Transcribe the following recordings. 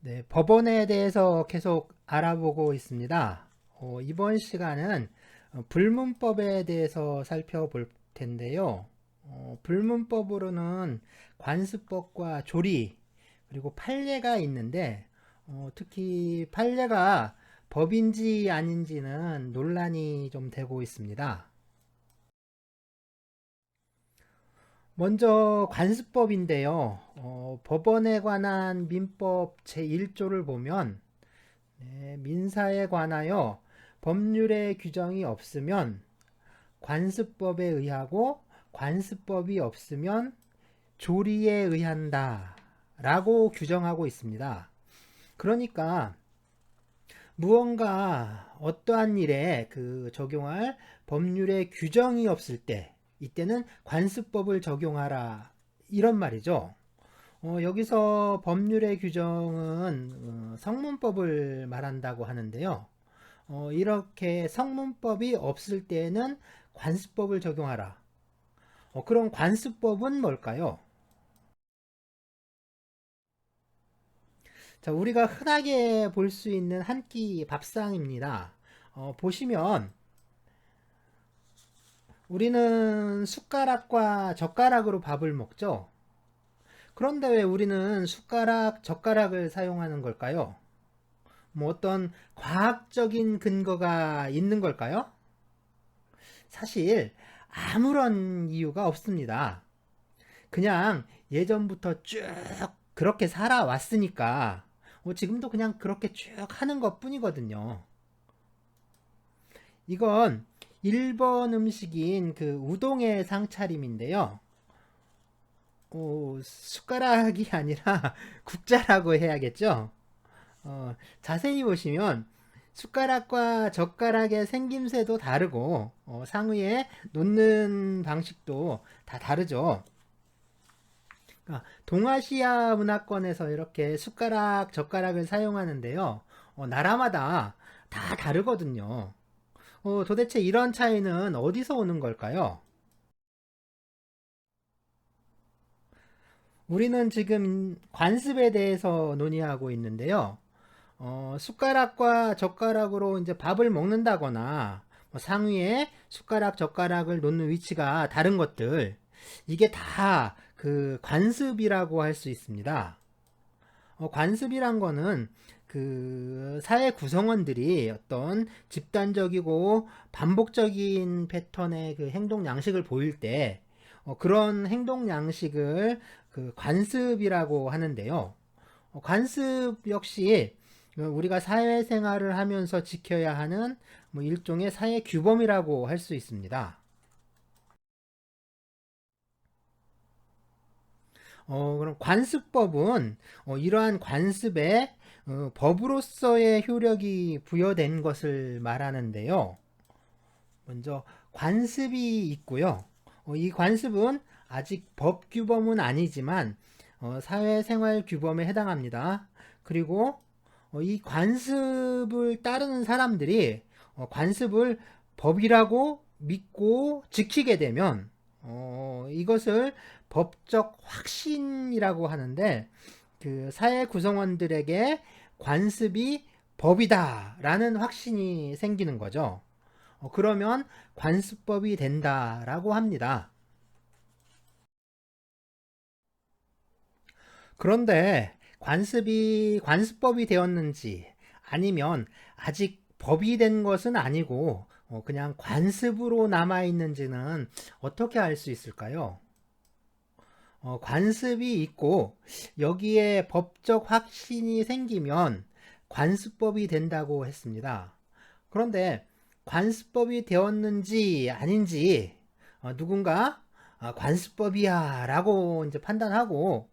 네, 법원에 대해서 계속 알아보고 있습니다. 이번 시간은 불문법에 대해서 살펴볼 텐데요. 불문법으로는 관습법과 조리, 그리고 판례가 있는데, 특히 판례가 법인지 아닌지는 논란이 좀 되고 있습니다. 먼저 관습법인데요. 법원에 관한 민법 제1조를 보면 네, 민사에 관하여 법률의 규정이 없으면 관습법에 의하고 관습법이 없으면 조리에 의한다 라고 규정하고 있습니다. 그러니까 무언가 어떠한 일에 적용할 법률의 규정이 없을 때 이때는 관습법을 적용하라 이런 말이죠. 여기서 법률의 규정은 성문법을 말한다고 하는데요. 이렇게 성문법이 없을 때에는 관습법을 적용하라. 그럼 관습법은 뭘까요? 자, 우리가 흔하게 볼 수 있는 한 끼 밥상입니다. 보시면 우리는 숟가락과 젓가락으로 밥을 먹죠. 그런데 왜 우리는 숟가락, 젓가락을 사용하는 걸까요? 뭐 어떤 과학적인 근거가 있는 걸까요? 사실 아무런 이유가 없습니다. 그냥 예전부터 쭉 그렇게 살아왔으니까 지금도 그냥 그렇게 쭉 하는 것 뿐이거든요. 이건 일본 음식인 우동의 상차림인데요. 숟가락이 아니라 국자라고 해야겠죠? 자세히 보시면 숟가락과 젓가락의 생김새도 다르고 상위에 놓는 방식도 다 다르죠. 동아시아 문화권에서 이렇게 숟가락, 젓가락을 사용하는데요. 나라마다 다 다르거든요. 도대체 이런 차이는 어디서 오는 걸까요? 우리는 지금 관습에 대해서 논의하고 있는데요. 숟가락과 젓가락으로 이제 밥을 먹는다거나 뭐 상위에 숟가락, 젓가락을 놓는 위치가 다른 것들, 이게 다 관습이라고 할 수 있습니다. 관습이란 거는 사회 구성원들이 어떤 집단적이고 반복적인 패턴의 행동 양식을 보일 때 그런 행동 양식을 관습이라고 하는데요. 관습 역시 우리가 사회생활을 하면서 지켜야 하는 뭐 일종의 사회 규범이라고 할 수 있습니다. 그럼 관습법은 이러한 관습에 법으로서의 효력이 부여된 것을 말하는데요. 먼저 관습이 있고요. 이 관습은 아직 법 규범은 아니지만 사회생활 규범에 해당합니다. 그리고 이 관습을 따르는 사람들이 관습을 법이라고 믿고 지키게 되면 이것을 법적 확신이라고 하는데 사회 구성원들에게 관습이 법이다라는 확신이 생기는 거죠. 그러면 관습법이 된다라고 합니다. 그런데 관습이 관습법이 되었는지 아니면 아직 법이 된 것은 아니고 그냥 관습으로 남아 있는지는 어떻게 알 수 있을까요? 관습이 있고 여기에 법적 확신이 생기면 관습법이 된다고 했습니다. 그런데 관습법이 되었는지 아닌지 누군가 관습법이야 라고 이제 판단하고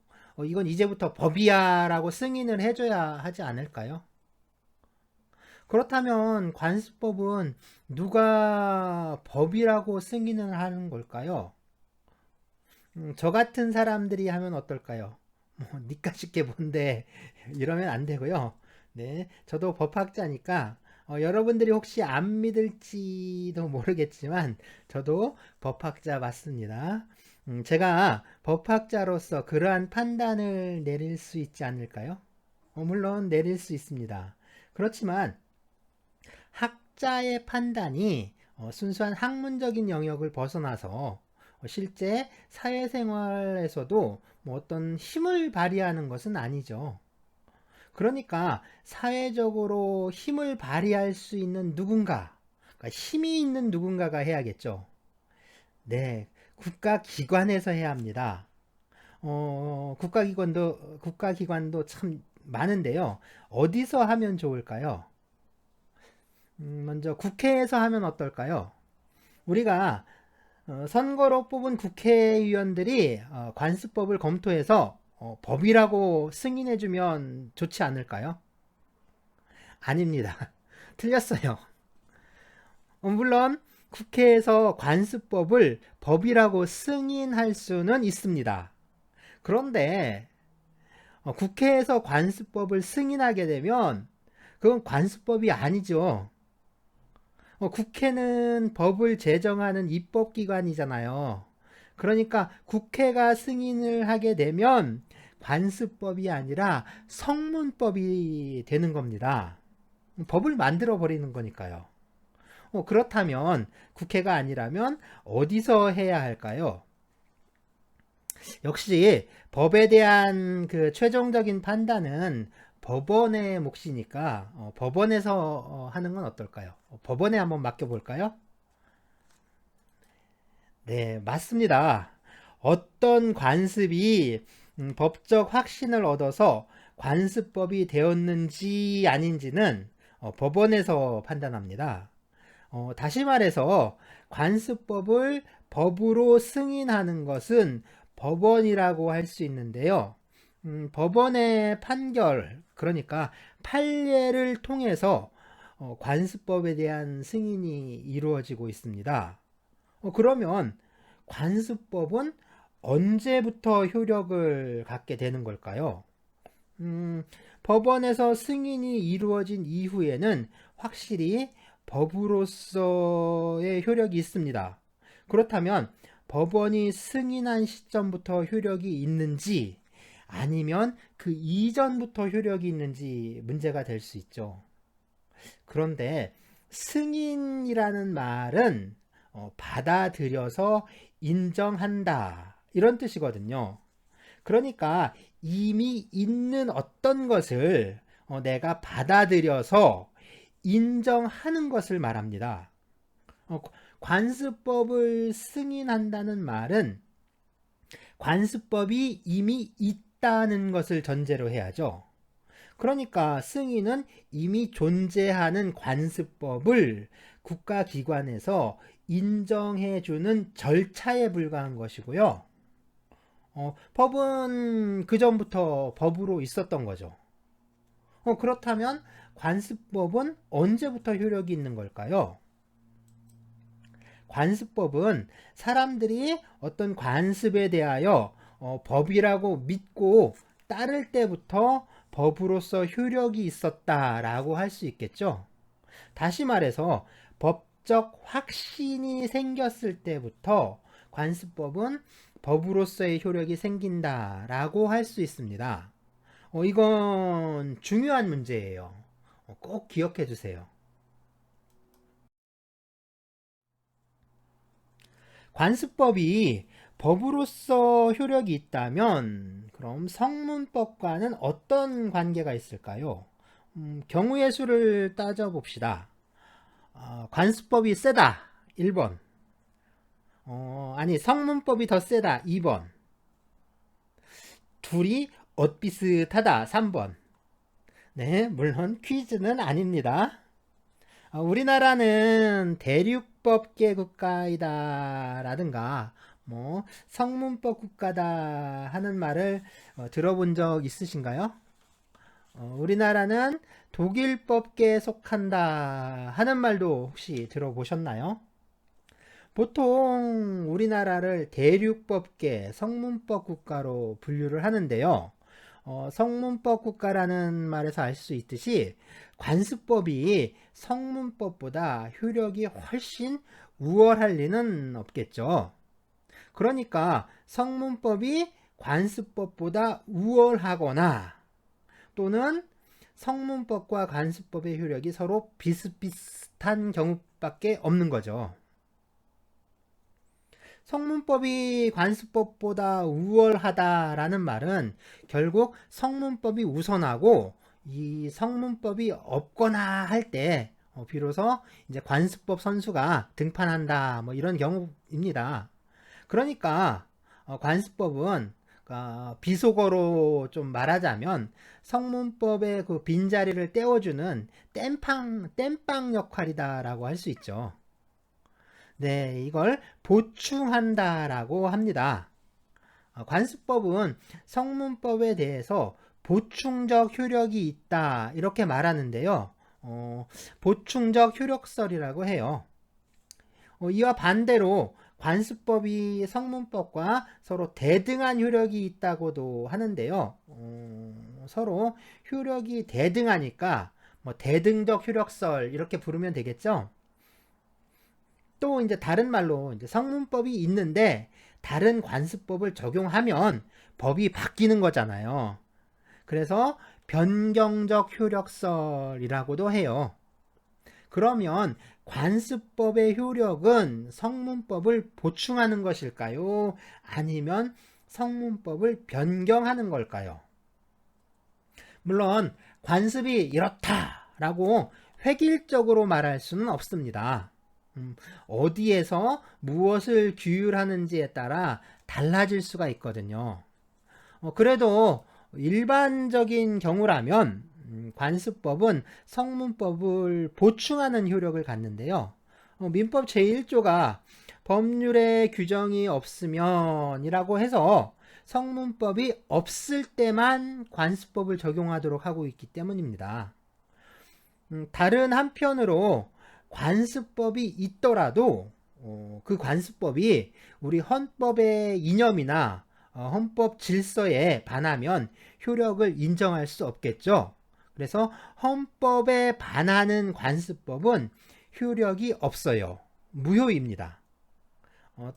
이건 이제부터 법이야 라고 승인을 해줘야 하지 않을까요? 그렇다면 관습법은 누가 법이라고 승인을 하는 걸까요? 저 같은 사람들이 하면 어떨까요? 뭐 니까 싶게 뭔데 이러면 안 되고요. 네, 저도 법학자니까 여러분들이 혹시 안 믿을지도 모르겠지만 저도 법학자 맞습니다. 제가 법학자로서 그러한 판단을 내릴 수 있지 않을까요? 물론 내릴 수 있습니다. 그렇지만 학자의 판단이 순수한 학문적인 영역을 벗어나서 실제 사회생활에서도 뭐 어떤 힘을 발휘하는 것은 아니죠. 그러니까 사회적으로 힘을 발휘할 수 있는 누군가, 그러니까 힘이 있는 누군가가 해야겠죠. 네, 국가기관에서 해야 합니다. 국가기관도 참 많은데요. 어디서 하면 좋을까요? 먼저 국회에서 하면 어떨까요? 우리가 선거로 뽑은 국회의원들이 관습법을 검토해서 법이라고 승인해주면 좋지 않을까요? 아닙니다. 틀렸어요. 물론 국회에서 관습법을 법이라고 승인할 수는 있습니다. 그런데 국회에서 관습법을 승인하게 되면 그건 관습법이 아니죠. 국회는 법을 제정하는 입법기관이잖아요. 그러니까 국회가 승인을 하게 되면 관습법이 아니라 성문법이 되는 겁니다. 법을 만들어 버리는 거니까요. 그렇다면 국회가 아니라면 어디서 해야 할까요? 역시 법에 대한 그 최종적인 판단은 법원의 몫이니까 법원에서 하는 건 어떨까요? 법원에 한번 맡겨볼까요? 네, 맞습니다. 어떤 관습이 법적 확신을 얻어서 관습법이 되었는지 아닌지는 법원에서 판단합니다. 다시 말해서 관습법을 법으로 승인하는 것은 법원이라고 할 수 있는데요. 법원의 판결, 그러니까 판례를 통해서 관습법에 대한 승인이 이루어지고 있습니다. 그러면 관습법은 언제부터 효력을 갖게 되는 걸까요? 법원에서 승인이 이루어진 이후에는 확실히 법으로서의 효력이 있습니다. 그렇다면 법원이 승인한 시점부터 효력이 있는지 아니면 그 이전부터 효력이 있는지 문제가 될 수 있죠. 그런데 승인이라는 말은 받아들여서 인정한다 이런 뜻이거든요. 그러니까 이미 있는 어떤 것을 내가 받아들여서 인정하는 것을 말합니다. 관습법을 승인한다는 말은 관습법이 이미 있다는 것을 전제로 해야죠. 그러니까 승인은 이미 존재하는 관습법을 국가기관에서 인정해주는 절차에 불과한 것이고요. 법은 그 전부터 법으로 있었던 거죠. 그렇다면 관습법은 언제부터 효력이 있는 걸까요? 관습법은 사람들이 어떤 관습에 대하여 법이라고 믿고 따를 때부터 법으로서 효력이 있었다라고 할 수 있겠죠. 다시 말해서 법적 확신이 생겼을 때부터 관습법은 법으로서의 효력이 생긴다라고 할 수 있습니다. 이건 중요한 문제예요. 꼭 기억해 주세요. 관습법이 법으로서 효력이 있다면 그럼 성문법과는 어떤 관계가 있을까요? 경우의 수를 따져봅시다. 관습법이 세다 1번, 아니 성문법이 더 세다 2번, 둘이 엇비슷하다 3번. 네, 물론 퀴즈는 아닙니다. 우리나라는 대륙법계 국가이다 라든가 뭐 성문법 국가다 하는 말을 들어본 적 있으신가요? 우리나라는 독일법계에 속한다 하는 말도 혹시 들어보셨나요? 보통 우리나라를 대륙법계 성문법 국가로 분류를 하는데요. 성문법 국가라는 말에서 알 수 있듯이 관습법이 성문법보다 효력이 훨씬 우월할 리는 없겠죠. 그러니까 성문법이 관습법보다 우월하거나 또는 성문법과 관습법의 효력이 서로 비슷비슷한 경우밖에 없는 거죠. 성문법이 관습법보다 우월하다라는 말은 결국 성문법이 우선하고 이 성문법이 없거나 할 때 비로소 이제 관습법 선수가 등판한다 뭐 이런 경우입니다. 그러니까 관습법은 비속어로 좀 말하자면 성문법의 그 빈자리를 때워주는 땜빵 역할이다라고 할 수 있죠. 네, 이걸 보충한다라고 합니다. 관습법은 성문법에 대해서 보충적 효력이 있다 이렇게 말하는데요. 보충적 효력설이라고 해요. 이와 반대로 관습법이 성문법과 서로 대등한 효력이 있다고도 하는데요. 서로 효력이 대등하니까 뭐 대등적 효력설 이렇게 부르면 되겠죠. 또 이제 다른 말로 이제 성문법이 있는데 다른 관습법을 적용하면 법이 바뀌는 거잖아요. 그래서 변경적 효력설이라고도 해요. 그러면 관습법의 효력은 성문법을 보충하는 것일까요? 아니면 성문법을 변경하는 걸까요? 물론 관습이 이렇다라고 획일적으로 말할 수는 없습니다. 어디에서 무엇을 규율하는지에 따라 달라질 수가 있거든요. 그래도 일반적인 경우라면 관습법은 성문법을 보충하는 효력을 갖는데요. 민법 제1조가 법률에 규정이 없으면 이라고 해서 성문법이 없을 때만 관습법을 적용하도록 하고 있기 때문입니다. 다른 한편으로 관습법이 있더라도 그 관습법이 우리 헌법의 이념이나 헌법 질서에 반하면 효력을 인정할 수 없겠죠. 그래서 헌법에 반하는 관습법은 효력이 없어요. 무효입니다.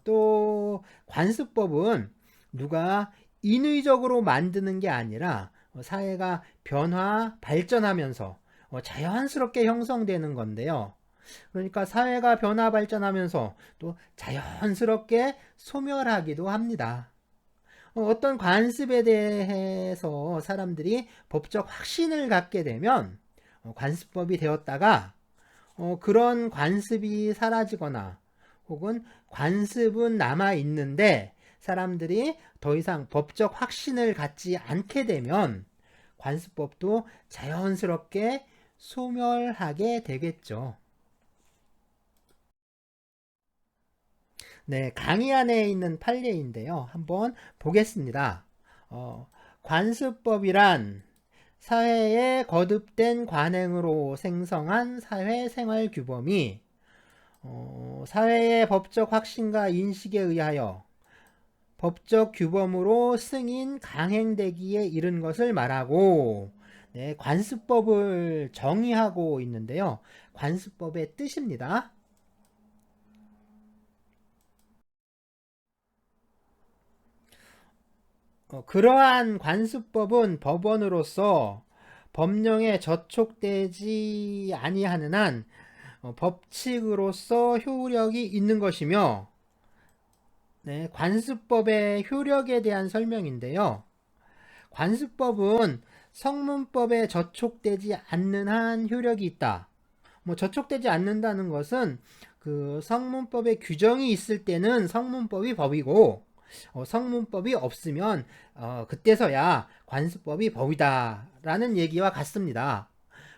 또 관습법은 누가 인위적으로 만드는 게 아니라 사회가 변화, 발전하면서 자연스럽게 형성되는 건데요. 그러니까 사회가 변화 발전하면서 또 자연스럽게 소멸하기도 합니다. 어떤 관습에 대해서 사람들이 법적 확신을 갖게 되면 관습법이 되었다가 그런 관습이 사라지거나 혹은 관습은 남아 있는데 사람들이 더 이상 법적 확신을 갖지 않게 되면 관습법도 자연스럽게 소멸하게 되겠죠. 네, 강의 안에 있는 판례인데요. 한번 보겠습니다. 관습법이란 사회에 거듭된 관행으로 생성한 사회생활 규범이 사회의 법적 확신과 인식에 의하여 법적 규범으로 승인 강행되기에 이른 것을 말하고 네, 관습법을 정의하고 있는데요. 관습법의 뜻입니다. 그러한 관습법은 법원으로서 법령에 저촉되지 아니하는 한 법칙으로서 효력이 있는 것이며 네, 관습법의 효력에 대한 설명인데요. 관습법은 성문법에 저촉되지 않는 한 효력이 있다. 뭐 저촉되지 않는다는 것은 그 성문법에 규정이 있을 때는 성문법이 법이고 성문법이 없으면 그때서야 관습법이 법이다 라는 얘기와 같습니다.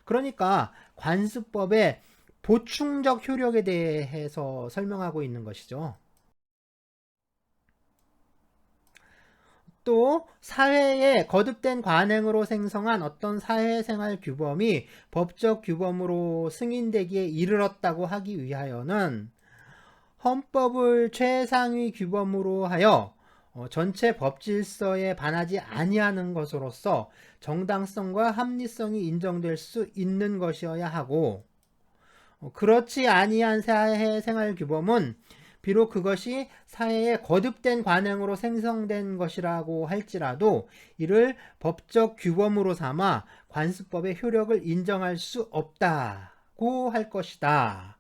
그러니까 관습법의 보충적 효력에 대해서 설명하고 있는 것이죠. 또 사회에 거듭된 관행으로 생성한 어떤 사회생활 규범이 법적 규범으로 승인되기에 이르렀다고 하기 위하여는 헌법을 최상위 규범으로 하여 전체 법질서에 반하지 아니하는 것으로서 정당성과 합리성이 인정될 수 있는 것이어야 하고 그렇지 아니한 사회생활 규범은 비록 그것이 사회의 거듭된 관행으로 생성된 것이라고 할지라도 이를 법적 규범으로 삼아 관습법의 효력을 인정할 수 없다고 할 것이다.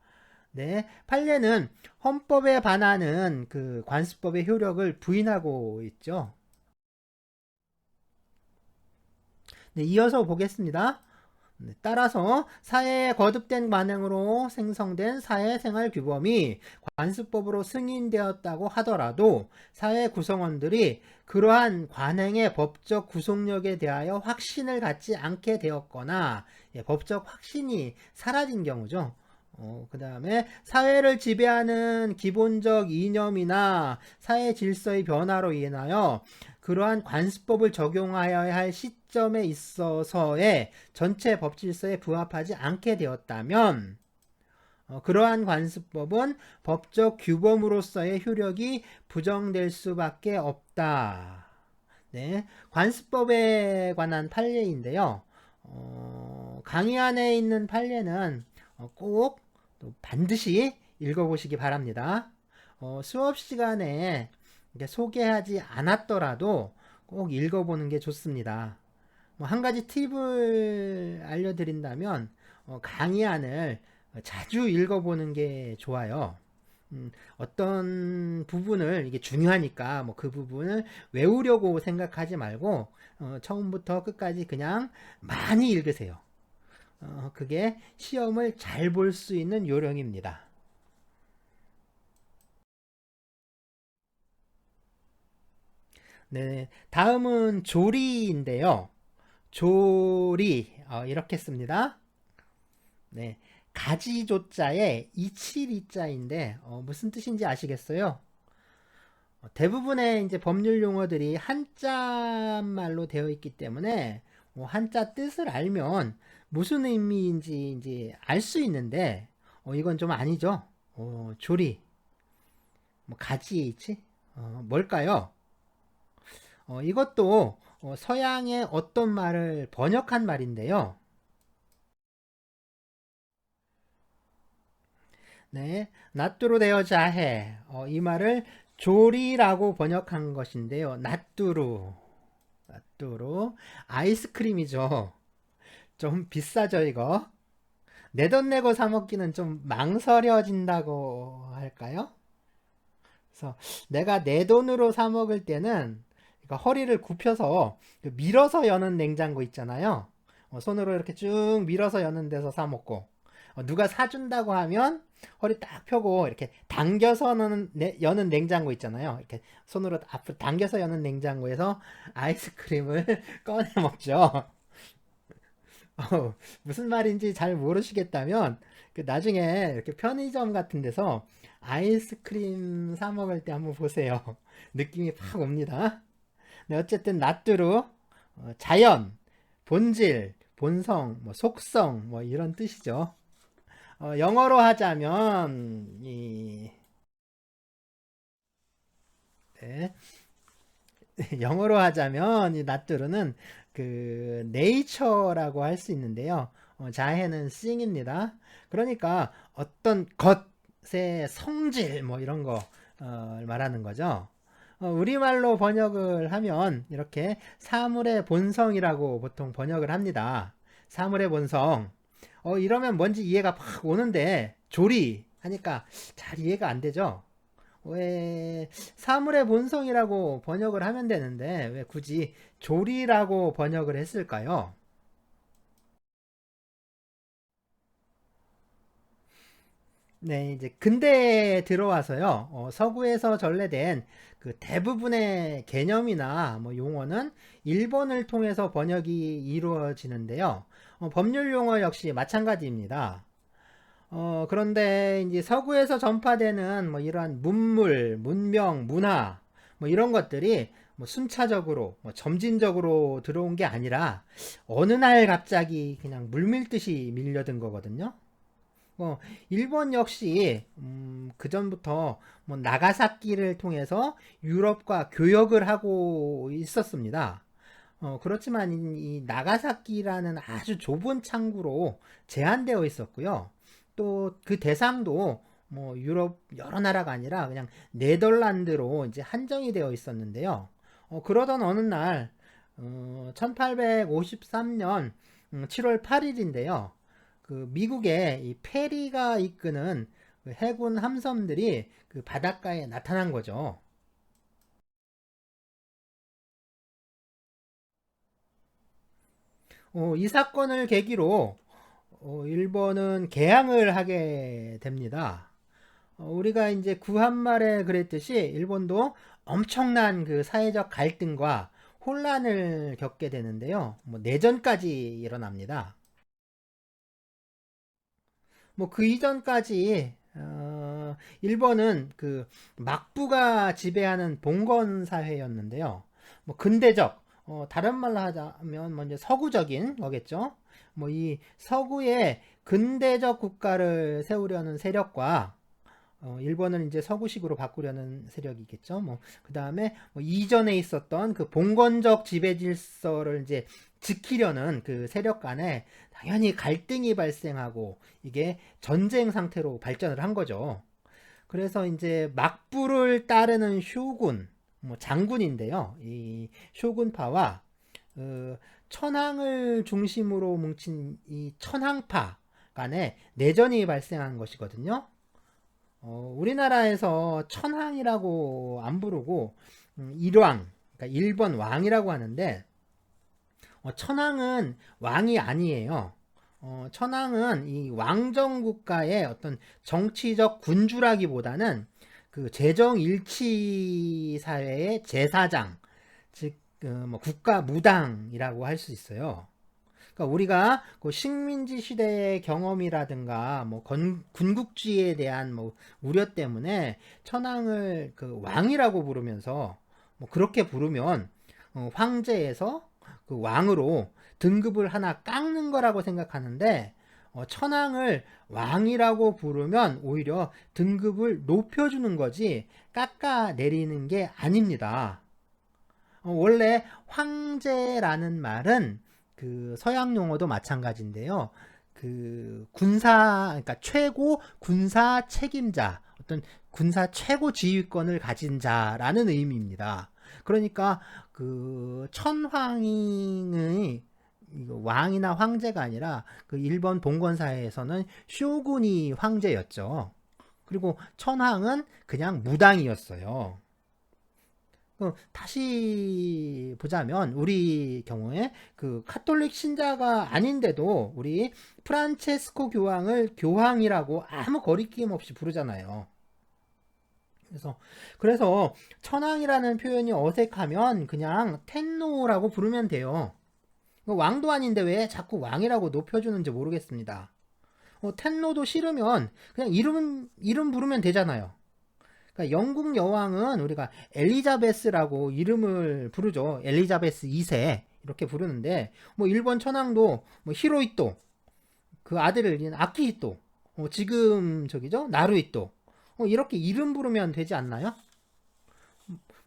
네, 판례는 헌법에 반하는 그 관습법의 효력을 부인하고 있죠. 네, 이어서 보겠습니다. 네, 따라서 사회의 거듭된 관행으로 생성된 사회생활 규범이 관습법으로 승인되었다고 하더라도 사회 구성원들이 그러한 관행의 법적 구속력에 대하여 확신을 갖지 않게 되었거나 법적 확신이 사라진 경우죠. 그 다음에 사회를 지배하는 기본적 이념이나 사회 질서의 변화로 인하여 그러한 관습법을 적용하여야 할 시점에 있어서의 전체 법 질서에 부합하지 않게 되었다면 그러한 관습법은 법적 규범으로서의 효력이 부정될 수밖에 없다. 네, 관습법에 관한 판례인데요. 강의 안에 있는 판례는 꼭 반드시 읽어보시기 바랍니다. 수업 시간에 소개하지 않았더라도 꼭 읽어보는 게 좋습니다. 한 가지 팁을 알려드린다면 강의안을 자주 읽어보는 게 좋아요. 어떤 부분을 이게 중요하니까 그 부분을 외우려고 생각하지 말고 처음부터 끝까지 그냥 많이 읽으세요. 그게 시험을 잘 볼 수 있는 요령입니다. 네, 다음은 조리인데요. 조리 이렇게 씁니다. 네, 가지조자에 이칠이자인데 무슨 뜻인지 아시겠어요? 대부분의 이제 법률 용어들이 한자말로 되어 있기 때문에 한자 뜻을 알면 무슨 의미인지 이제 알 수 있는데 이건 좀 아니죠. 조리, 가지이치, 뭘까요? 이것도 서양의 어떤 말을 번역한 말인데요. 네, 낫두루 되어 자해. 이 말을 조리라고 번역한 것인데요. 낫두루. 낫두루. 아이스크림이죠. 좀 비싸죠, 이거? 내 돈 내고 사 먹기는 좀 망설여진다고 할까요? 그래서 내가 내 돈으로 사 먹을 때는 그러니까 허리를 굽혀서 밀어서 여는 냉장고 있잖아요. 손으로 이렇게 쭉 밀어서 여는 데서 사 먹고 누가 사준다고 하면 허리 딱 펴고 이렇게 당겨서 여는 냉장고 있잖아요. 이렇게 손으로 앞으로 당겨서 여는 냉장고에서 아이스크림을 꺼내 먹죠. 무슨 말인지 잘 모르시겠다면 나중에 이렇게 편의점 같은 데서 아이스크림 사 먹을 때 한번 보세요. 느낌이 팍 옵니다. 네, 어쨌든 나뚜루 자연, 본질, 본성, 속성 이런 뜻이죠. 영어로 하자면 네. 영어로 하자면 이 나뚜루는 그 네이처라고 할 수 있는데요. 자해는 싱입니다. 그러니까 어떤 것의 성질 이런 거 말하는 거죠. 우리말로 번역을 하면 이렇게 사물의 본성이라고 보통 번역을 합니다. 사물의 본성. 이러면 뭔지 이해가 팍 오는데 조리 하니까 잘 이해가 안 되죠. 왜 사물의 본성이라고 번역을 하면 되는데 왜 굳이 조리라고 번역을 했을까요? 네, 이제 근대에 들어와서요. 서구에서 전래된 그 대부분의 개념이나 용어는 일본을 통해서 번역이 이루어지는데요. 법률 용어 역시 마찬가지입니다. 그런데 이제 서구에서 전파되는 이러한 문물, 문명, 문화 이런 것들이 순차적으로 점진적으로 들어온 게 아니라 어느 날 갑자기 그냥 물밀듯이 밀려든 거거든요. 일본 역시 그 전부터 나가사키를 통해서 유럽과 교역을 하고 있었습니다. 그렇지만 이 나가사키라는 아주 좁은 창구로 제한되어 있었고요. 또 그 대상도 뭐 유럽 여러 나라가 아니라 그냥 네덜란드로 이제 한정이 되어 있었는데요. 그러던 어느 날 1853년 7월 8일인데요. 그 미국의 이 페리가 이끄는 그 해군 함선들이 그 바닷가에 나타난 거죠. 이 사건을 계기로 일본은 개항을 하게 됩니다. 우리가 이제 구한말에 그랬듯이 일본도 엄청난 그 사회적 갈등과 혼란을 겪게 되는데요. 뭐 내전까지 일어납니다. 뭐 그 이전까지 일본은 그 막부가 지배하는 봉건 사회였는데요. 뭐 근대적 다른 말로 하자면 먼저 서구적인 거겠죠. 뭐 이 서구의 근대적 국가를 세우려는 세력과 일본을 이제 서구식으로 바꾸려는 세력이겠죠. 뭐, 그 다음에 뭐 이전에 있었던 그 봉건적 지배 질서를 이제 지키려는 그 세력 간에 당연히 갈등이 발생하고 이게 전쟁 상태로 발전을 한 거죠. 그래서 이제 막부를 따르는 쇼군, 뭐 장군인데요. 이 쇼군파와 어, 천황을 중심으로 뭉친 이 천황파 간에 내전이 발생한 것이거든요. 우리나라에서 천황이라고 안 부르고 일왕, 그러니까 1번 왕이라고 하는데 천황은 왕이 아니에요. 천황은 이 왕정 국가의 어떤 정치적 군주라기보다는 그 재정 일치 사회의 제사장, 즉 뭐 국가 무당이라고 할 수 있어요. 그러니까 우리가 그 식민지 시대의 경험이라든가 뭐 군국주의에 대한 뭐 우려 때문에 천황을 그 왕이라고 부르면서 뭐 그렇게 부르면 황제에서 그 왕으로 등급을 하나 깎는 거라고 생각하는데 천황을 왕이라고 부르면 오히려 등급을 높여주는 거지 깎아 내리는 게 아닙니다. 원래 황제라는 말은 그 서양 용어도 마찬가지인데요. 그 군사, 그러니까 최고 군사 책임자, 어떤 군사 최고 지휘권을 가진 자라는 의미입니다. 그러니까 그 천황의 왕이나 황제가 아니라 그 일본 봉건 사회에서는 쇼군이 황제였죠. 그리고 천황은 그냥 무당이었어요. 다시 보자면 우리 경우에 그 카톨릭 신자가 아닌데도 우리 프란체스코 교황을 교황이라고 아무 거리낌 없이 부르잖아요. 그래서 천황이라는 표현이 어색하면 그냥 텐노라고 부르면 돼요. 왕도 아닌데 왜 자꾸 왕이라고 높여주는지 모르겠습니다. 텐노도 싫으면 그냥 이름 부르면 되잖아요. 그러니까 영국 여왕은 우리가 엘리자베스라고 이름을 부르죠. 엘리자베스 2세 이렇게 부르는데 뭐 일본 천황도 뭐 히로이토 그 아들을 잃은 아키히토 지금 저기죠 나루히토 이렇게 이름 부르면 되지 않나요?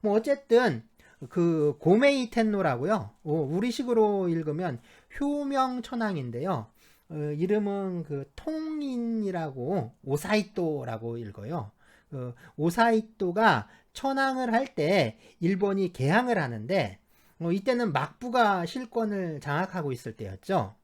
뭐 어쨌든 그 고메이 텐노라고요. 우리식으로 읽으면 효명 천황인데요. 이름은 그 통인이라고 오사이토라고 읽어요. 오사이토가 천황을 할 때 일본이 개항을 하는데 이때는 막부가 실권을 장악하고 있을 때였죠.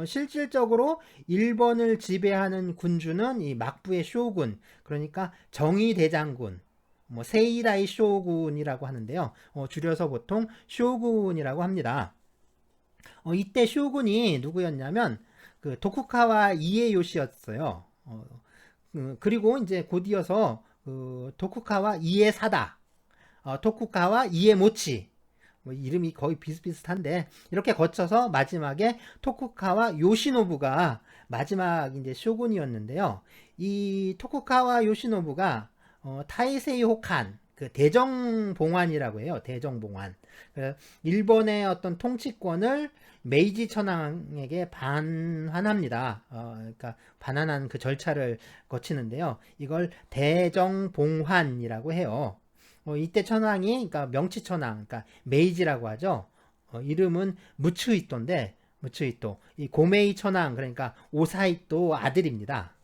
실질적으로 일본을 지배하는 군주는 이 막부의 쇼군, 그러니까 정의대장군, 뭐 세이다이 쇼군이라고 하는데요. 줄여서 보통 쇼군이라고 합니다. 이때 쇼군이 누구였냐면 그 도쿠가와 이에요시였어요. 그리고 이제 곧이어서 그 도쿠가와 이에사다, 도쿠가와 이에모치, 뭐 이름이 거의 비슷비슷한데 이렇게 거쳐서 마지막에 토쿠가와 요시노부가 마지막 이제 쇼군이었는데요. 이 토쿠가와 요시노부가 타이세이 호칸 그 대정봉환이라고 해요. 대정봉환. 일본의 어떤 통치권을 메이지 천황에게 반환합니다. 그러니까 반환한 그 절차를 거치는데요. 이걸 대정봉환이라고 해요. 이때 천황이 그러니까 명치 천황, 그러니까 메이지라고 하죠. 이름은 무츠히토인데 무츠히토. 이 고메이 천황 그러니까 오사히토 아들입니다.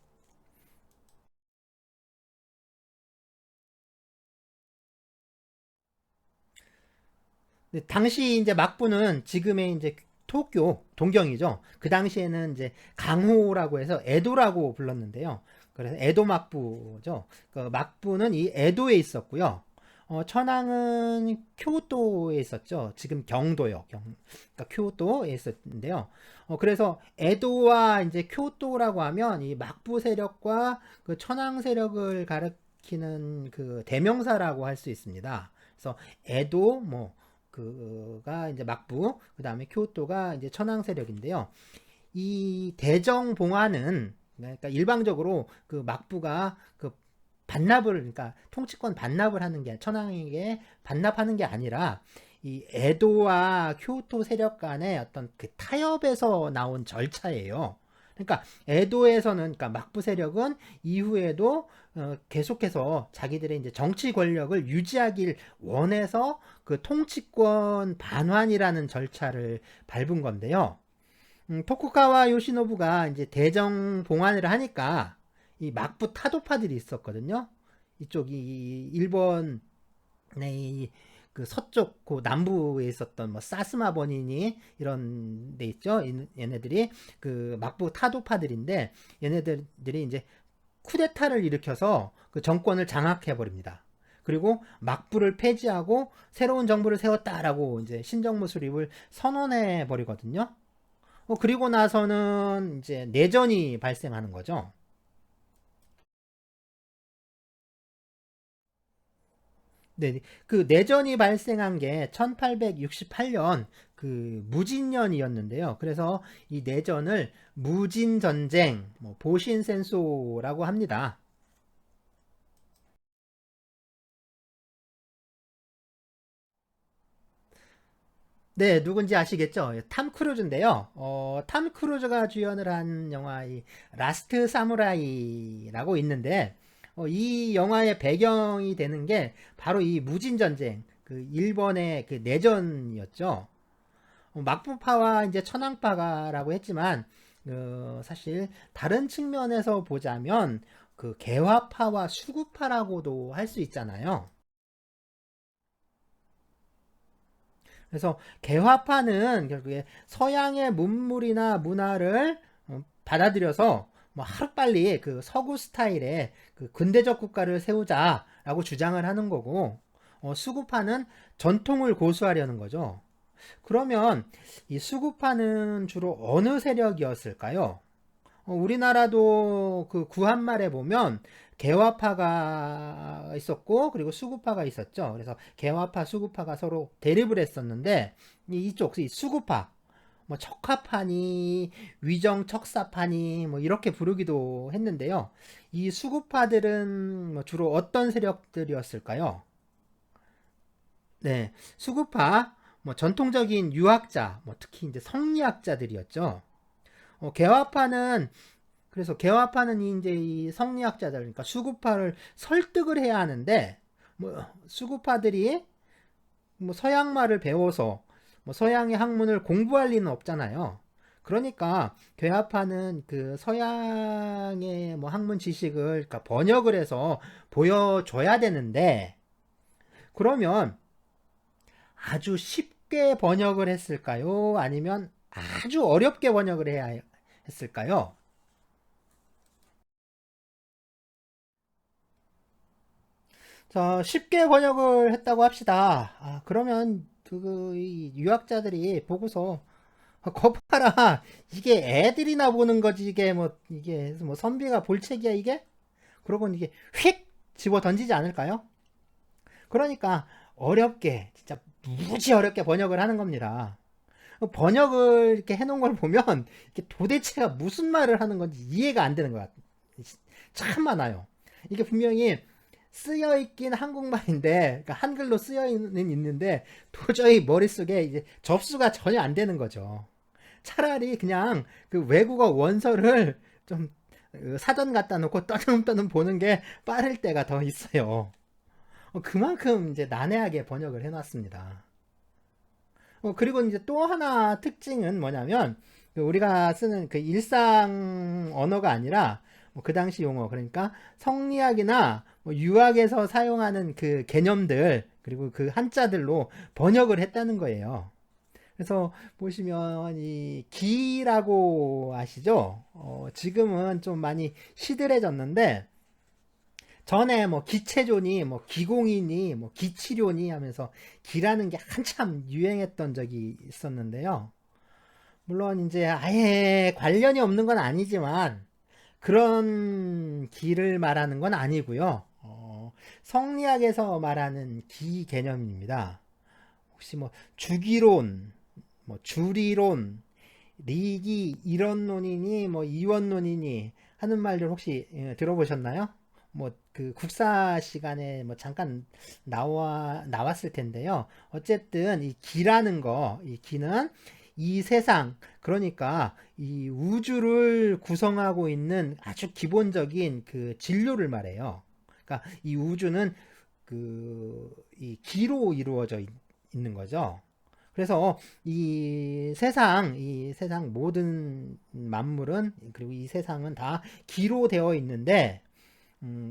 근데 당시 이제 막부는 지금의 이제 도쿄, 동경이죠. 그 당시에는 이제 강호라고 해서 에도라고 불렀는데요. 그래서 에도 막부죠. 그 막부는 이 에도에 있었고요. 천황은 교토에 있었죠. 지금 경도요. 그러니까 교토에 있었는데요. 그래서 에도와 이제 교토라고 하면 이 막부 세력과 그 천황 세력을 가리키는 그 대명사라고 할 수 있습니다. 그래서 에도 뭐 그가 이제 막부, 그 다음에 교토가 이제 천황 세력인데요. 이 대정봉화는 그러니까 일방적으로 그 막부가 그 반납을 그러니까 통치권 반납을 하는 게 천황에게 반납하는 게 아니라 이 에도와 교토 세력 간의 어떤 그 타협에서 나온 절차예요. 그러니까 에도에서는 그러니까 막부 세력은 이후에도 계속해서 자기들의 이제 정치 권력을 유지하길 원해서 그 통치권 반환이라는 절차를 밟은 건데요. 토쿠가와 요시노부가 이제 대정 봉환을 하니까 이 막부 타도파들이 있었거든요. 이쪽이 일본의 그 서쪽 그 남부에 있었던 뭐 사스마 번인이 이런 데 있죠. 얘네들이 그 막부 타도파들인데 얘네들이 이제 쿠데타를 일으켜서 그 정권을 장악해 버립니다. 그리고 막부를 폐지하고 새로운 정부를 세웠다라고 이제 신정부 수립을 선언해 버리거든요. 그리고 나서는 이제 내전이 발생하는 거죠. 네, 그 내전이 발생한 게 1868년 그 무진년이었는데요. 그래서 이 내전을 무진전쟁, 뭐 보신센소라고 합니다. 네, 누군지 아시겠죠? 탐 크루즈인데요. 탐 크루즈가 주연을 한 영화 이 라스트 사무라이라고 있는데 이 영화의 배경이 되는 게 바로 이 무진 전쟁, 그 일본의 그 내전이었죠. 막부파와 이제 천황파가라고 했지만 사실 다른 측면에서 보자면 그 개화파와 수구파라고도 할 수 있잖아요. 그래서 개화파는 결국에 서양의 문물이나 문화를 받아들여서 뭐 하루빨리 그 서구 스타일의 그 근대적 국가를 세우자라고 주장을 하는 거고 수구파는 전통을 고수하려는 거죠. 그러면 이 수구파는 주로 어느 세력이었을까요? 우리나라도 그 구한말에 보면 개화파가 있었고 그리고 수구파가 있었죠. 그래서 개화파, 수구파가 서로 대립을 했었는데 이쪽 이 수구파 뭐 척화파니 위정척사파니 뭐 이렇게 부르기도 했는데요. 이 수구파들은 뭐 주로 어떤 세력들이었을까요? 네, 수구파 뭐 전통적인 유학자, 뭐 특히 이제 성리학자들이었죠. 개화파는 그래서 개화파는 이제 이 성리학자들, 그러니까 수구파를 설득을 해야 하는데, 뭐 수구파들이 뭐 서양말을 배워서 뭐 서양의 학문을 공부할 리는 없잖아요. 그러니까 개화파는 그 서양의 뭐 학문 지식을 그러니까 번역을 해서 보여줘야 되는데, 그러면 아주 쉽게 번역을 했을까요? 아니면 아주 어렵게 번역을 해야 했을까요? 자, 쉽게 번역을 했다고 합시다. 그러면 이 유학자들이 보고서 거 봐라. 이게 애들이나 보는 거지. 이게 뭐 선비가 볼 책이야 이게? 그러고 이게 휙 집어 던지지 않을까요? 그러니까 어렵게 진짜 무지 어렵게 번역을 하는 겁니다. 번역을 이렇게 해놓은 걸 보면 이게 도대체가 무슨 말을 하는 건지 이해가 안 되는 것 같아요. 참 많아요. 이게 분명히 쓰여 있긴 한국말인데, 그러니까 한글로 쓰여는 있는데 도저히 머릿속에 이제 접수가 전혀 안 되는 거죠. 차라리 그냥 그 외국어 원서를 좀 사전 갖다 놓고 떠듬떠듬 보는 게 빠를 때가 더 있어요. 그만큼 이제 난해하게 번역을 해놨습니다. 그리고 이제 또 하나 특징은 뭐냐면 그 우리가 쓰는 그 일상 언어가 아니라 뭐그 당시 용어 그러니까 성리학이나 뭐 유학에서 사용하는 그 개념들 그리고 그 한자들로 번역을 했다는 거예요. 그래서 보시면 이 기라고 아시죠? 지금은 좀 많이 시들해졌는데 전에 뭐 기체존이 뭐 기공이니 뭐 기치료니 하면서 기라는 게 한참 유행했던 적이 있었는데요. 물론 이제 아예 관련이 없는 건 아니지만 그런 기를 말하는 건 아니고요. 성리학에서 말하는 기 개념입니다. 혹시 뭐 주기론, 뭐 주리론, 리기 이론론이니 뭐 이원론이니 하는 말들 혹시 들어보셨나요? 뭐 그 국사 시간에 뭐 잠깐 나왔을 텐데요. 어쨌든 이 기라는 거, 이 기는 이 세상, 그러니까 이 우주를 구성하고 있는 아주 기본적인 그 진료를 말해요. 그러니까 이 우주는 이 기로 이루어져 있는 거죠. 그래서 이 세상 모든 만물은, 그리고 이 세상은 다 기로 되어 있는데,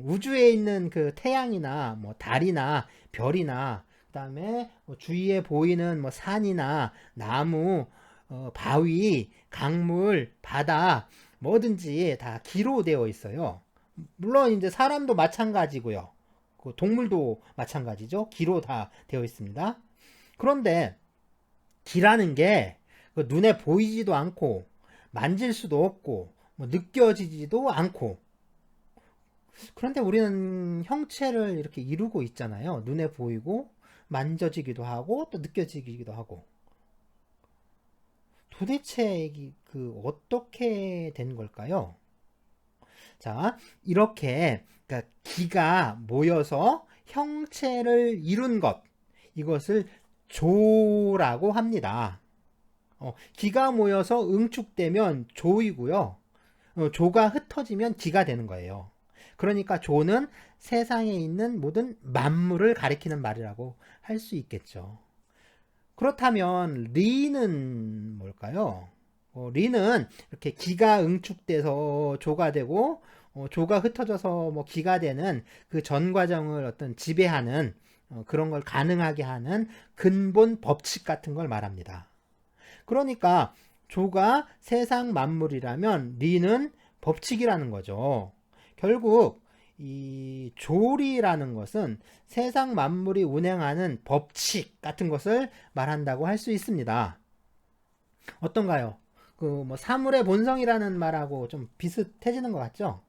우주에 있는 그 태양이나 뭐 달이나 별이나 그다음에 뭐 주위에 보이는 뭐 산이나 나무, 바위, 강물, 바다 뭐든지 다 기로 되어 있어요. 물론 이제 사람도 마찬가지고요. 그 동물도 마찬가지죠. 기로 다 되어 있습니다. 그런데 기라는 게 눈에 보이지도 않고 만질 수도 없고 뭐 느껴지지도 않고, 그런데 우리는 형체를 이렇게 이루고 있잖아요. 눈에 보이고 만져지기도 하고 또 느껴지기도 하고. 도대체 어떻게 된 걸까요? 자, 이렇게 그러니까 기가 모여서 형체를 이룬 것, 이것을 조라고 합니다. 기가 모여서 응축되면 조이고요. 조가 흩어지면 기가 되는 거예요. 그러니까 조는 세상에 있는 모든 만물을 가리키는 말이라고 할 수 있겠죠. 그렇다면 리는 뭘까요? 리는 이렇게 기가 응축돼서 조가 되고 조가 흩어져서 뭐 기가 되는 그 전 과정을 어떤 지배하는, 그런 걸 가능하게 하는 근본 법칙 같은 걸 말합니다. 그러니까 조가 세상 만물이라면 리는 법칙이라는 거죠. 결국 이 조리라는 것은 세상 만물이 운행하는 법칙 같은 것을 말한다고 할 수 있습니다. 어떤가요? 그 뭐 사물의 본성이라는 말하고 좀 비슷해지는 것 같죠?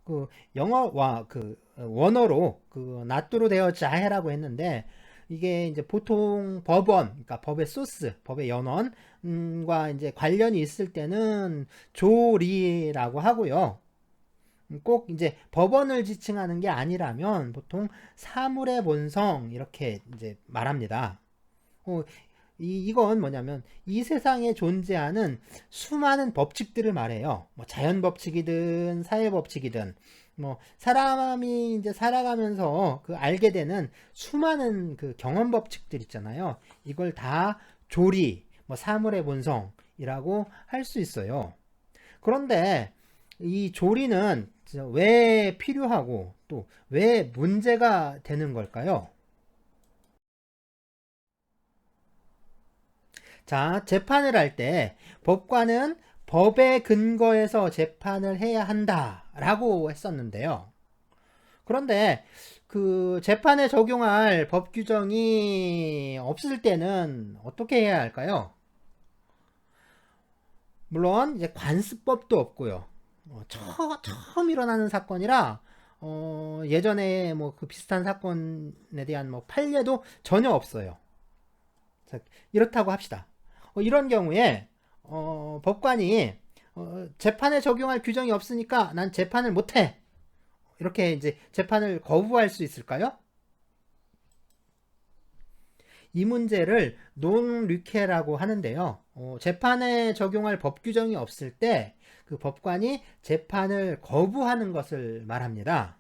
그 영어와 그 원어로 그 나뚜로 되어 자해라고 했는데, 이게 이제 보통 법원, 그러니까 법의 소스, 법의 연원과 이제 관련이 있을 때는 조리라고 하고요. 꼭 이제 법원을 지칭하는 게 아니라면 보통 사물의 본성 이렇게 이제 말합니다. 이건 뭐냐면 이 세상에 존재하는 수많은 법칙들을 말해요. 뭐 자연 법칙이든 사회 법칙이든 뭐 사람이 이제 살아가면서 그 알게 되는 수많은 그 경험 법칙들 있잖아요. 이걸 다 조리, 뭐 사물의 본성이라고 할 수 있어요. 그런데 이 조리는 왜 필요하고 또 왜 문제가 되는 걸까요? 자, 재판을 할 때 법관은 법에 근거해서 재판을 해야 한다라고 했었는데요. 그런데 그 재판에 적용할 법 규정이 없을 때는 어떻게 해야 할까요? 물론 이제 관습법도 없고요. 처음 일어나는 사건이라 예전에 뭐 그 비슷한 사건에 대한 뭐 판례도 전혀 없어요. 자, 이렇다고 합시다. 이런 경우에 법관이 재판에 적용할 규정이 없으니까 난 재판을 못해, 이렇게 이제 재판을 거부할 수 있을까요? 이 문제를 논 류케라고 하는데요. 재판에 적용할 법 규정이 없을 때 그 법관이 재판을 거부하는 것을 말합니다.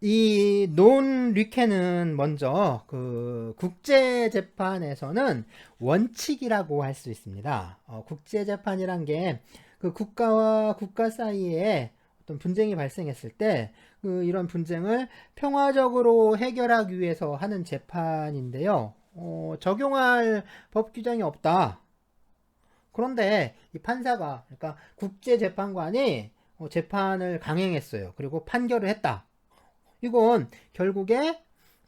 이 논 류케는 먼저 그 국제재판에서는 원칙이라고 할 수 있습니다. 국제재판이란 게 그 국가와 국가 사이에 어떤 분쟁이 발생했을 때 이런 분쟁을 평화적으로 해결하기 위해서 하는 재판인데요. 적용할 법 규정이 없다. 그런데 이 판사가, 그러니까 국제재판관이 재판을 강행했어요. 그리고 판결을 했다. 이건 결국에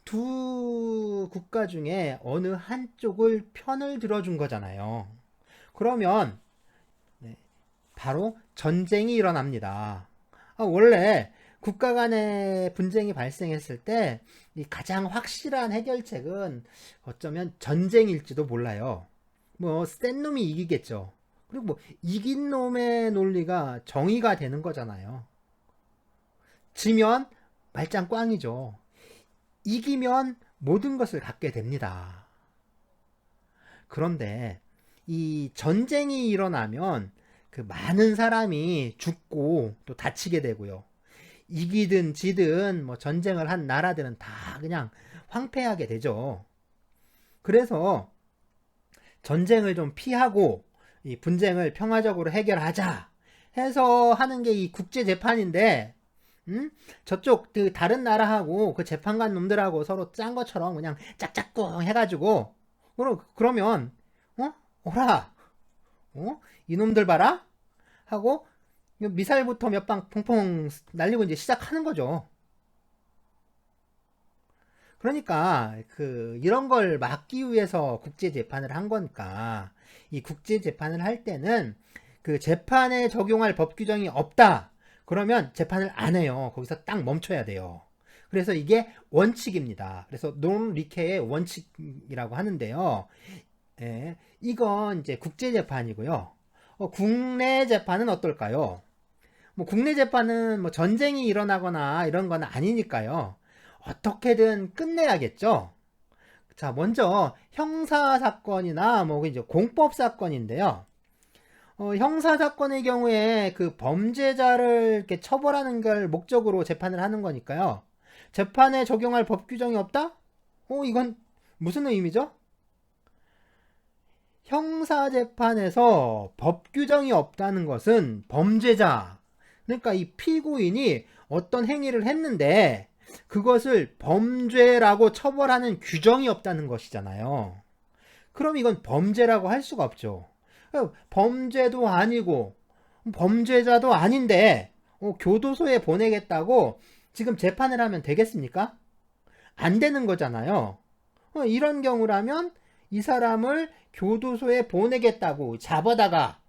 두 국가 중에 어느 한쪽을 편을 들어준 거잖아요. 그러면 네, 바로 전쟁이 일어납니다. 원래 국가 간의 분쟁이 발생했을 때 이 가장 확실한 해결책은 어쩌면 전쟁일지도 몰라요. 뭐 센 놈이 이기겠죠. 그리고 뭐 이긴 놈의 논리가 정의가 되는 거잖아요. 지면 말짱 꽝이죠. 이기면 모든 것을 갖게 됩니다. 그런데 이 전쟁이 일어나면 그 많은 사람이 죽고 또 다치게 되고요. 이기든 지든 뭐 전쟁을 한 나라들은 다 그냥 황폐하게 되죠. 그래서 전쟁을 좀 피하고 이 분쟁을 평화적으로 해결하자 해서 하는 게 이 국제재판인데, 저쪽 그 다른 나라하고 그 재판관 놈들하고 서로 짠 것처럼 그냥 짝짝꿍 해가지고 그러면 오라 이놈들 봐라 하고 미사일부터 몇 방 퐁퐁 날리고 이제 시작하는 거죠. 그러니까 이런 걸 막기 위해서 국제 재판을 한 거니까 이 국제 재판을 할 때는 그 재판에 적용할 법 규정이 없다. 그러면 재판을 안 해요. 거기서 딱 멈춰야 돼요. 그래서 이게 원칙입니다. 그래서 논 리케의 원칙이라고 하는데요. 예, 이건 이제 국제 재판이고요. 국내 재판은 어떨까요? 뭐 국내 재판은 뭐 전쟁이 일어나거나 이런 건 아니니까요. 어떻게든 끝내야겠죠. 자, 먼저 형사 사건이나 뭐 이제 공법 사건인데요. 형사 사건의 경우에 그 범죄자를 이렇게 처벌하는 걸 목적으로 재판을 하는 거니까요. 재판에 적용할 법 규정이 없다? 이건 무슨 의미죠? 형사 재판에서 법 규정이 없다는 것은 범죄자, 그러니까 이 피고인이 어떤 행위를 했는데 그것을 범죄라고 처벌하는 규정이 없다는 것이잖아요. 그럼 이건 범죄라고 할 수가 없죠. 범죄도 아니고 범죄자도 아닌데 교도소에 보내겠다고 지금 재판을 하면 되겠습니까? 안 되는 거잖아요. 이런 경우라면 이 사람을 교도소에 보내겠다고 잡아다가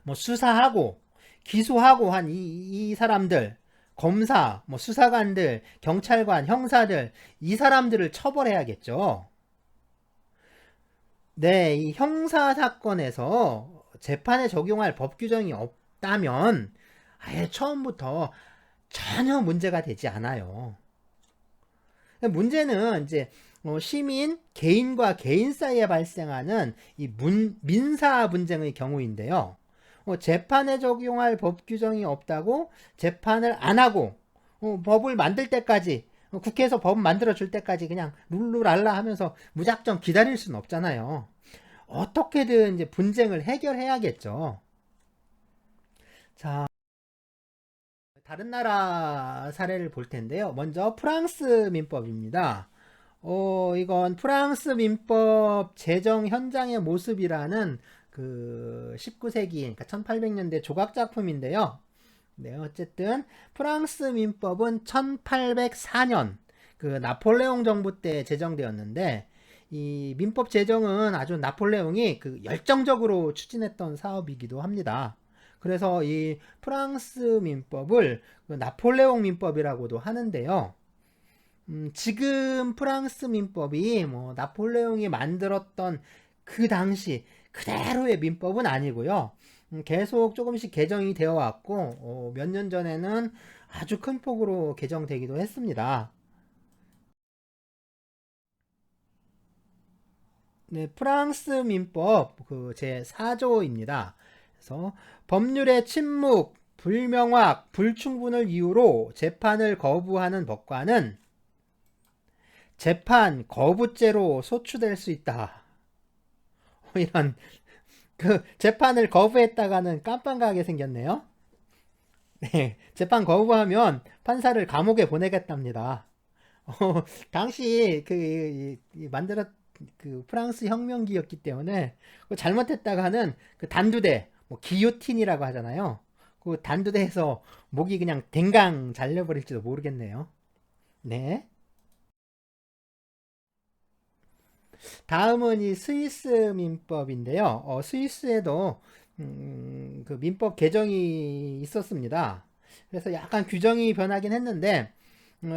뭐 수사하고 기소하고 한 이 사람들, 검사, 뭐 수사관들, 경찰관, 형사들, 이 사람들을 처벌해야겠죠. 네, 이 형사 사건에서 재판에 적용할 법 규정이 없다면 아예 처음부터 전혀 문제가 되지 않아요. 문제는 이제 시민, 개인과 개인 사이에 발생하는 이 민사 분쟁의 경우인데요. 재판에 적용할 법 규정이 없다고 재판을 안 하고 법을 만들 때까지, 국회에서 법 만들어 줄 때까지 그냥 룰루랄라 하면서 무작정 기다릴 수는 없잖아요. 어떻게든 이제 분쟁을 해결해야겠죠. 자, 다른 나라 사례를 볼 텐데요. 먼저 프랑스 민법입니다. 이건 프랑스 민법 제정 현장의 모습이라는 그 19세기, 그러니까 1800년대 조각 작품인데요. 네, 어쨌든 프랑스 민법은 1804년 그 나폴레옹 정부 때 제정되었는데, 이 민법 제정은 아주 나폴레옹이 그 열정적으로 추진했던 사업이기도 합니다. 그래서 이 프랑스 민법을 그 나폴레옹 민법이라고도 하는데요. 지금 프랑스 민법이 뭐 나폴레옹이 만들었던 그 당시 그대로의 민법은 아니고요. 계속 조금씩 개정이 되어 왔고 몇 년 전에는 아주 큰 폭으로 개정되기도 했습니다. 네, 프랑스 민법 그 제 4조입니다. 그래서 법률의 침묵, 불명확, 불충분을 이유로 재판을 거부하는 법관은 재판 거부죄로 소추될 수 있다. 이런 그 재판을 거부했다가는 깜빵 가게 생겼네요. 네, 재판 거부하면 판사를 감옥에 보내겠답니다. 어, 당시 만들었 그 프랑스 혁명기였기 때문에 그 잘못했다가는 그 단두대, 뭐 기요틴이라고 하잖아요. 그 단두대에서 목이 그냥 댕강 잘려버릴지도 모르겠네요. 네. 다음은 이 스위스 민법인데요. 스위스에도 그 민법 개정이 있었습니다. 그래서 약간 규정이 변하긴 했는데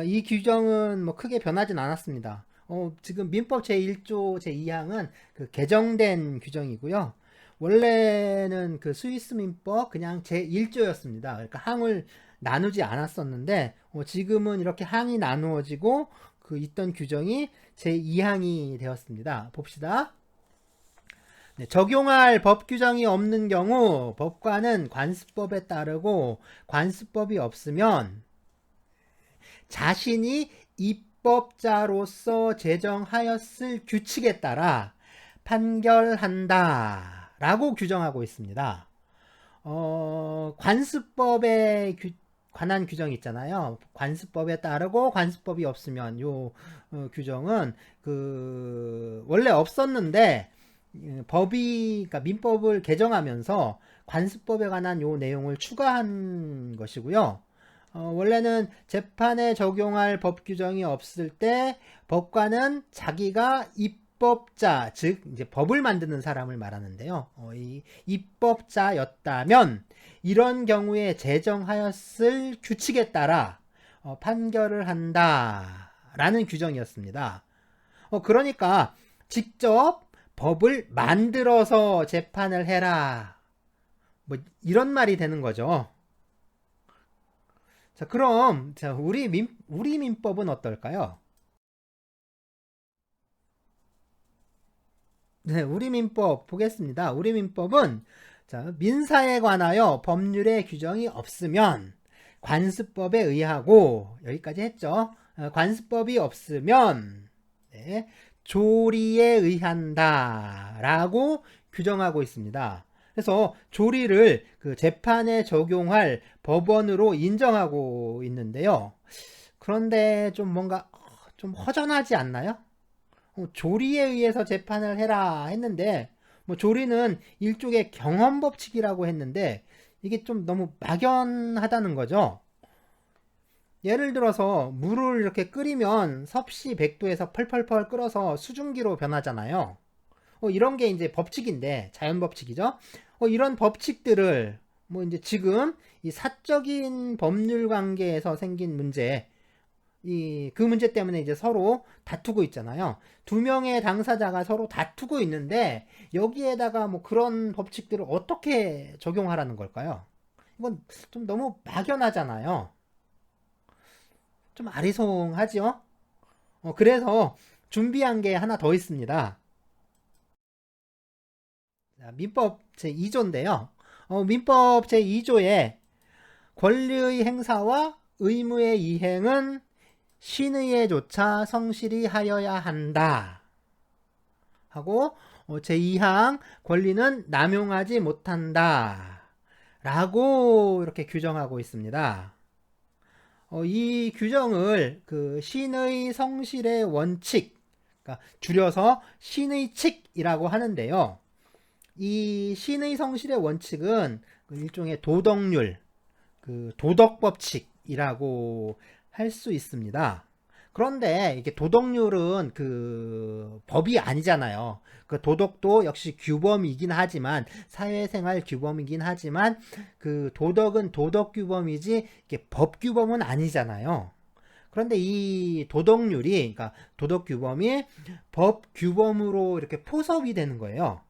이 규정은 뭐 크게 변하진 않았습니다. 지금 민법 제1조 제2항은 그 개정된 규정이고요. 원래는 그 스위스 민법 그냥 제1조였습니다. 그러니까 항을 나누지 않았었는데 지금은 이렇게 항이 나누어지고 그 있던 규정이 제2항이 되었습니다. 봅시다. 네, 적용할 법 규정이 없는 경우 법관은 관습법에 따르고 관습법이 없으면 자신이 입법자로서 제정하였을 규칙에 따라 판결한다 라고 규정하고 있습니다. 관습법에 관한 규정이 있잖아요. 관습법에 따르고 관습법이 없으면 요 규정은 그 원래 없었는데 그러니까 민법을 개정하면서 관습법에 관한 요 내용을 추가한 것이고요. 원래는 재판에 적용할 법 규정이 없을 때 법관은 자기가 입법자, 즉 이제 법을 만드는 사람을 말하는데요. 이 입법자였다면 이런 경우에 제정하였을 규칙에 따라 판결을 한다라는 규정이었습니다. 그러니까 직접 법을 만들어서 재판을 해라. 뭐 이런 말이 되는 거죠. 자, 그럼 자, 우리 민법은 어떨까요? 네, 우리 민법 보겠습니다. 우리 민법은 자, 민사에 관하여 법률의 규정이 없으면 관습법에 의하고 여기까지 했죠. 관습법이 없으면 네, 조리에 의한다라고 규정하고 있습니다. 그래서 조리를 그 재판에 적용할 법원으로 인정하고 있는데요. 그런데 좀 뭔가 좀 허전하지 않나요? 조리에 의해서 재판을 해라 했는데 뭐 조리는 일종의 경험 법칙이라고 했는데 이게 좀 너무 막연하다는 거죠. 예를 들어서 물을 이렇게 끓이면 섭씨 100도에서 펄펄펄 끓어서 수증기로 변하잖아요. 이런 게 이제 법칙인데 자연 법칙이죠. 이런 법칙들을 뭐 이제 지금 이 사적인 법률 관계에서 생긴 문제 그 문제 때문에 이제 서로 다투고 있잖아요. 두 명의 당사자가 서로 다투고 있는데 여기에다가 뭐 그런 법칙들을 어떻게 적용하라는 걸까요? 이건 좀 너무 막연하잖아요. 좀 아리송하죠? 그래서 준비한 게 하나 더 있습니다. 민법 제2조인데요. 민법 제2조에 권리의 행사와 의무의 이행은 신의에조차 성실히 하여야 한다 하고 제2항 권리는 남용하지 못한다 라고 이렇게 규정하고 있습니다. 이 규정을 그 신의 성실의 원칙, 그러니까 줄여서 신의칙이라고 하는데요. 이 신의 성실의 원칙은 그 일종의 도덕률, 그 도덕법칙이라고 할 수 있습니다. 그런데 이게 도덕률은 그 법이 아니잖아요. 그 도덕도 역시 규범이긴 하지만 사회생활 규범이긴 하지만 그 도덕은 도덕 규범이지 이게 법 규범은 아니잖아요. 그런데 이 도덕률이 그러니까 도덕 규범이 법 규범으로 이렇게 포섭이 되는 거예요.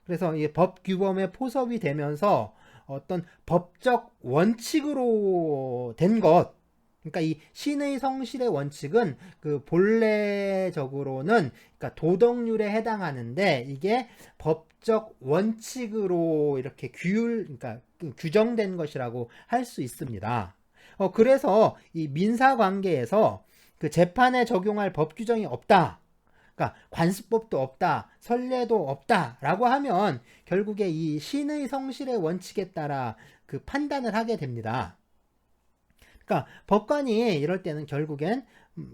그래서 이 법 규범에 포섭이 되면서 어떤 법적 원칙으로 된 것, 그러니까 이 신의 성실의 원칙은 그 본래적으로는 그러니까 도덕률에 해당하는데 이게 법적 원칙으로 이렇게 그러니까 규정된 것이라고 할 수 있습니다. 그래서 이 민사 관계에서 그 재판에 적용할 법 규정이 없다. 그러니까 관습법도 없다, 선례도 없다라고 하면 결국에 이 신의 성실의 원칙에 따라 그 판단을 하게 됩니다. 그러니까 법관이 이럴 때는 결국엔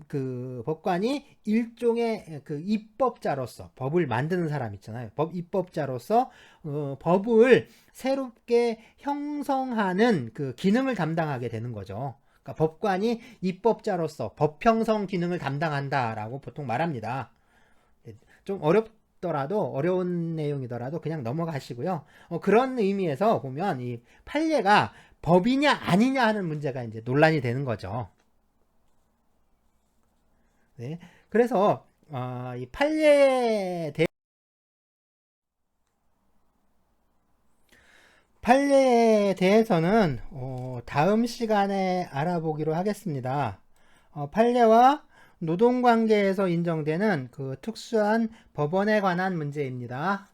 그 법관이 일종의 그 입법자로서 법을 만드는 사람 있잖아요. 법 입법자로서 법을 새롭게 형성하는 그 기능을 담당하게 되는 거죠. 그러니까 법관이 입법자로서 법 형성 기능을 담당한다라고 보통 말합니다. 좀 어렵더라도 어려운 내용이더라도 그냥 넘어가시고요. 그런 의미에서 보면 이 판례가 법이냐 아니냐 하는 문제가 이제 논란이 되는 거죠. 네. 그래서 이 판례에 대해서는 다음 시간에 알아보기로 하겠습니다. 판례와 노동관계에서 인정되는 그 특수한 법원에 관한 문제입니다.